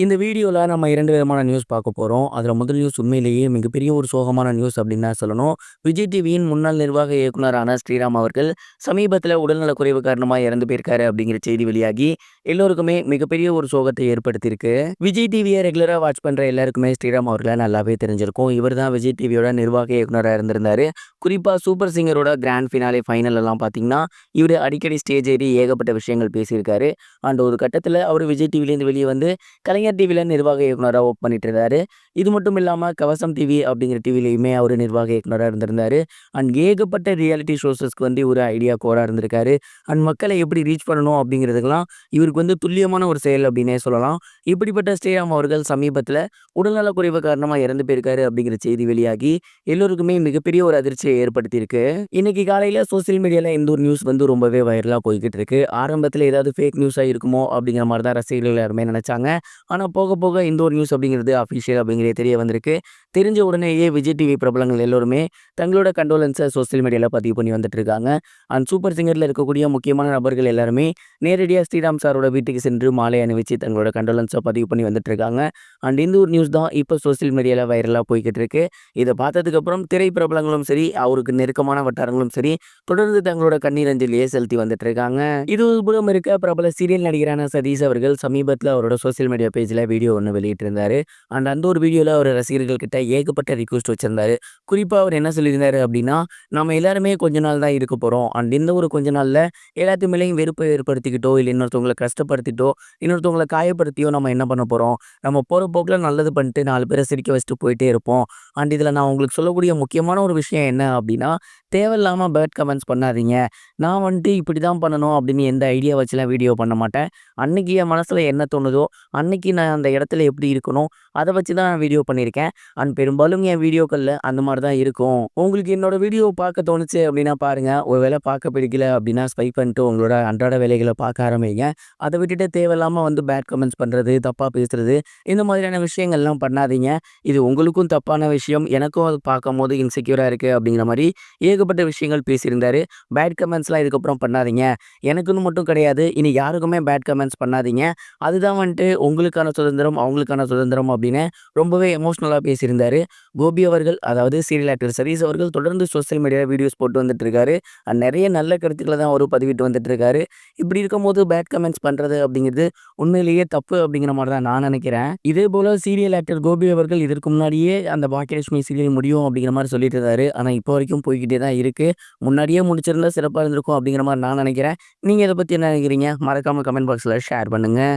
இந்த வீடியோல நம்ம 2 விதமான நியூஸ் பார்க்க போறோம். அதுல முதல் நியூஸ் உண்மையிலேயே மிகப்பெரிய ஒரு சோகமான நியூஸ் அப்படின்னு தான் சொல்லணும். விஜய் டிவியின் முன்னாள் நிர்வாக இயக்குனரான ஸ்ரீராம் அவர்கள் சமீபத்தில உடல்நலக்குறைவு காரணமா இறந்து போயிருக்காரு அப்படிங்கிற செய்தி வெளியாகி எல்லோருக்குமே மிகப்பெரிய ஒரு சோகத்தை ஏற்படுத்தியிருக்கு. விஜய் டிவியை ரெகுலரா வாட்ச் பண்ற எல்லாருக்குமே ஸ்ரீராம் அவர்கள நல்லாவே தெரிஞ்சிருக்கும். இவர் தான் விஜய் டிவியோட நிர்வாக இயக்குனரா இருந்திருந்தாரு. குறிப்பா சூப்பர் சிங்கரோட கிராண்ட் ஃபினாலே ஃபைனல் எல்லாம் பார்த்தீங்கன்னா, இவரு அடிக்கடி ஸ்டேஜ் ஏறி ஏகப்பட்ட விஷயங்கள் பேசியிருக்காரு. அண்ட் ஒரு கட்டத்தில அவர் விஜய் டிவிலேருந்து வெளியே வந்து கலைஞர் டிவில நிர்வாக இயக்குனரா ஒர்க் பண்ணிட்டு இருந்தாரு. இது மட்டும் இல்லாம கவசம் டிவி அப்படிங்கிற டிவிலயுமே அவரு நிர்வாக இயக்குனரா இருந்திருந்தாரு. அண்ட் ஏகப்பட்ட ரியாலிட்டி ஷோஸஸ்க்கு வந்து ஒரு ஐடியா கோரா இருந்திருக்காரு. அண்ட் மக்களை எப்படி ரீச் பண்ணணும் அப்படிங்கிறதுக்கெல்லாம் இவருக்கு வந்து துல்லியமான ஒரு செயல் அப்படின்னே சொல்லலாம். இப்படிப்பட்ட ஸ்ரீராம் அவர்கள் சமீபத்தில உடல்நலக்குறைவு காரணமா இறந்து போயிருக்காரு அப்படிங்கிற செய்தி வெளியாகி எல்லோருக்குமே மிகப்பெரிய ஒரு அதிர்ச்சியை ஏற்படுத்தியிருக்கு. இன்னைக்கு காலையில சோசியல் மீடியால இந்த ஒரு நியூஸ் வந்து ரொம்பவே வைரலா போய்கிட்டு இருக்கு. ஆரம்பத்துல ஏதாவது ஃபேக் நியூஸா இருக்குமோ அப்படிங்கிற மாதிரி தான் ரசிகர்கள் எல்லாருமே நினைச்சாங்க. ஆனா போக போக இந்த ஒரு நியூஸ் அப்படிங்கிறது அஃபிஷியல் அப்படிங்கிறது தெரிய வந்திருக்கு. தெரிஞ்ச உடனேயே விஜய் டிவி பிரபலங்கள் எல்லோருமே தங்களோட கண்டோலன்ஸை சோசியல் மீடியால பதிவு பண்ணி வந்துட்டு இருக்காங்க. அண்ட் சூப்பர் சிங்கர்ல இருக்கக்கூடிய முக்கியமான நபர்கள் எல்லாருமே நேரடியா ஸ்ரீராம் சாரோட வீட்டுக்கு சென்று மாலை அணிவிச்சு தங்களோட கண்டோலன்ஸை பதிவு பண்ணி வந்துட்டு இருக்காங்க. அண்ட் இந்த ஒரு நியூஸ் தான் இப்போ சோசியல் மீடியால வைரலா போய்கிட்டு இருக்கு. இதை பார்த்ததுக்கு அப்புறம் திரை பிரபலங்களும் சரி, அவருக்கு நெருக்கமான வட்டாரங்களும் சரி, தொடர்ந்து தங்களோட கண்ணீர் அஞ்சலியை செலுத்தி வந்துட்டு இருக்காங்க. இது ஒரு புறம் இருக்க, பிரபல சீரியல் நடிகரான சதீஷ் அவர்கள் சமீபத்தில் அவரோட சோசியல் மீடியா பேஜில் வீடியோ ஒன்று வெளியிட்டிருந்தாரு. அண்ட் அந்த ஒரு வீடியோவில் அவர் ரசிகர்கள் கிட்ட ஏகப்பட்ட ரிக்வஸ்ட் வச்சிருந்தாரு. குறிப்பாக அவர் என்ன சொல்லியிருந்தாரு அப்படின்னா, நம்ம எல்லாருமே கொஞ்ச நாள் தான் இருக்க போகிறோம். அண்ட் இந்த ஒரு கொஞ்ச நாளில் எல்லாத்து மேலேயும் வெறுப்பை ஏற்படுத்திக்கிட்டோ, இல்லை இன்னொருத்தவங்களை கஷ்டப்படுத்திட்டோ, இன்னொருத்தவங்களை காயப்படுத்தியோ நம்ம என்ன பண்ண போகிறோம்? நம்ம போகிற போக்கில் நல்லது பண்ணிட்டு 4 பேரை சிரிக்க வச்சுட்டு போயிட்டே இருப்போம். அண்ட் இதில் நான் உங்களுக்கு சொல்லக்கூடிய முக்கியமான ஒரு விஷயம் என்ன அப்படின்னா, தேவையில்லாமல் பேட் கமெண்ட்ஸ் பண்ணாதீங்க. நான் வந்துட்டு இப்படி தான் பண்ணணும் அப்படின்னு எந்த ஐடியா வச்சுலாம் வீடியோ பண்ண மாட்டேன். அன்னைக்கு என் மனசில் என்ன தோணுதோ, அன்னைக்கு நான் அந்த இடத்துல எப்படி இருக்கணும், அதை வச்சு தான் நான் வீடியோ பண்ணியிருக்கேன். அண்ட் பெரும்பாலும் என் வீடியோக்களில் அந்த மாதிரி தான் இருக்கும். உங்களுக்கு என்னோட வீடியோ பார்க்க தோணுச்சு அப்படின்னா பாருங்கள். ஒரு வேளை பார்க்க பிடிக்கல அப்படின்னா ஸ்வைப் பண்ணிட்டு உங்களோட அன்றாட வேலைகளை பார்க்க ஆரம்பிங்க. அதை விட்டுட்டு தேவையில்லாமல் வந்து பேட் கமெண்ட்ஸ் பண்ணுறது, தப்பாக பேசுறது, இந்த மாதிரியான விஷயங்கள்லாம் பண்ணாதீங்க. இது உங்களுக்கும் தப்பான விஷயம், எனக்கும் அது பார்க்கும்போது இன்செக்யூராக இருக்குது அப்படிங்கிற மாதிரி ஏகப்பட்ட விஷயங்கள் பேசியிருந்தாரு. பேட் கமெண்ட்ஸ்லாம் இதுக்கப்புறம் பண்ணாதீங்க. எனக்குன்னு மட்டும் கிடையாது, இனி யாருக்குமே பேட் கமெண்ட்ஸ் பண்ணாதீங்க. அதுதான் வந்துட்டு உங்களுக்கான சுதந்திரம், அவங்களுக்கான சுதந்திரம் அப்படின்னு ரொம்பவே எமோஷ்னலாக பேசியிருந்தாரு. கோபி அவர்கள், அதாவது சீரியல் ஆக்டர் சதீஷ் அவர்கள் தொடர்ந்து சோசியல் மீடியாவில் வீடியோஸ் போட்டு வந்துட்டு இருக்காரு. நிறைய நல்ல கருத்துக்களை தான் அவர் பதிவிட்டு வந்துட்டு இருக்காரு. இப்படி இருக்கும்போது பேட் கமெண்ட்ஸ் பண்ணுறது அப்படிங்கிறது உண்மையிலேயே தப்பு அப்படிங்கிற மாதிரி தான் நான் நினைக்கிறேன். இதே போல் சீரியல் ஆக்டர் கோபி அவர்கள் இதற்கு முன்னாடியே அந்த பாக்கியலட்சுமி சீரியல் முடியும் அப்படிங்கிற மாதிரி சொல்லிட்டு இருந்தாரு. ஆனால் இப்போ வரைக்கும் போய்கிட்டே தான் இருக்குது. முன்னாடியே முடிச்சிருந்தா சிறப்பாக இருந்திருக்கும் அப்படிங்கிற மாதிரி நான் நினைக்கிறேன். நீங்கள் இதை பற்றி என்ன நினைக்கிறீங்க? மறக்காமல் கமெண்ட் பாக்ஸில் ஷேர் பண்ணுங்கள்.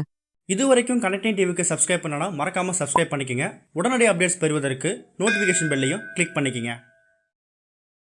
இது வரைக்கும் கனெக்டிங் டிவிக்கு சப்ஸ்கிரைப் பண்ணனா மறக்காமல் சப்ஸ்கிரைப் பண்ணிக்கங்க. உடனடி அப்டேட்ஸ் பெறுவதற்கு நோட்டிஃபிகேஷன் பெல்லையும் கிளிக் பண்ணிக்கங்க.